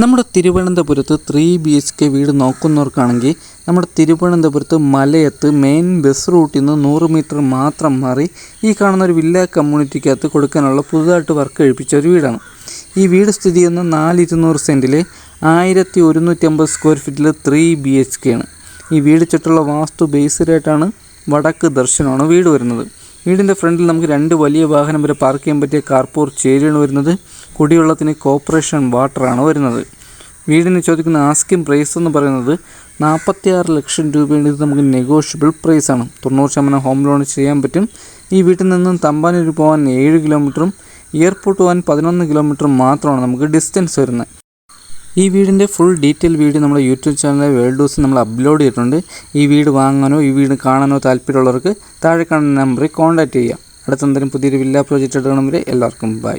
നമ്മുടെ തിരുവനന്തപുരത്ത് 3 BHK വീട് നോക്കുന്നവർക്കാണെങ്കിൽ നമ്മുടെ തിരുവനന്തപുരത്ത് മലയത്ത് മെയിൻ ബസ് റൂട്ടിൽ നിന്ന് 100 മീറ്റർ മാത്രം മാറി ഈ കാണുന്ന ഒരു വില്ല കമ്മ്യൂണിറ്റിക്കകത്ത് കൊടുക്കാനുള്ള പുതുതായിട്ട് വർക്ക് കഴിപ്പിച്ച ഒരു വീടാണ്. ഈ വീട് സ്ഥിതി ചെയ്യുന്ന 4,200 സെൻറ്റിൽ 1,150 സ്ക്വയർ ഫീറ്റിൽ 3 BHK ആണ്. ഈ വീട് ചുറ്റുള്ള വാസ്തു ബേസ്ഡായിട്ടാണ് വടക്ക് ദർശനമാണ് വീട് വരുന്നത്. വീടിൻ്റെ ഫ്രണ്ടിൽ നമുക്ക് 2 വലിയ വാഹനം വരെ പാർക്ക് ചെയ്യാൻ പറ്റിയ കാർപോർട്ട് ഏരിയയാണ് വരുന്നത്. കുടിവെള്ളത്തിന് കോർപ്പറേഷൻ വാട്ടറാണ് വരുന്നത്. വീടിന് ചോദിക്കുന്ന ആസ്കിംഗ് പ്രൈസ് എന്ന് പറയുന്നത് 46 ലക്ഷം രൂപയാണ്. ഇത് നമുക്ക് നെഗോഷ്യബിൾ പ്രൈസാണ്. 90% ഹോം ലോൺ ചെയ്യാൻ പറ്റും. ഈ വീട്ടിൽ നിന്നും തമ്പാനൂർ പോകാൻ 7 കിലോമീറ്ററും എയർപോർട്ട് പോകാൻ 11 കിലോമീറ്ററും മാത്രമാണ് നമുക്ക് ഡിസ്റ്റൻസ് വരുന്നത്. ഈ വീടിൻ്റെ ഫുൾ ഡീറ്റെയിൽ വീഡിയോ നമ്മുടെ യൂട്യൂബ് ചാനലിലെ വേൾഡ് ഹൗസിൽ നമ്മൾ അപ്ലോഡ് ചെയ്തിട്ടുണ്ട്. ഈ വീട് വാങ്ങാനോ ഈ വീട് കാണാനോ താല്പര്യമുള്ളവർക്ക് താഴെ കാണുന്ന നമ്പറിൽ കോൺടാക്റ്റ് ചെയ്യാം. അടുത്തെന്തെങ്കിലും പുതിയൊരു വില്ല പ്രോജക്റ്റ് എടുക്കണമെങ്കിൽ എല്ലാവർക്കും ബൈ.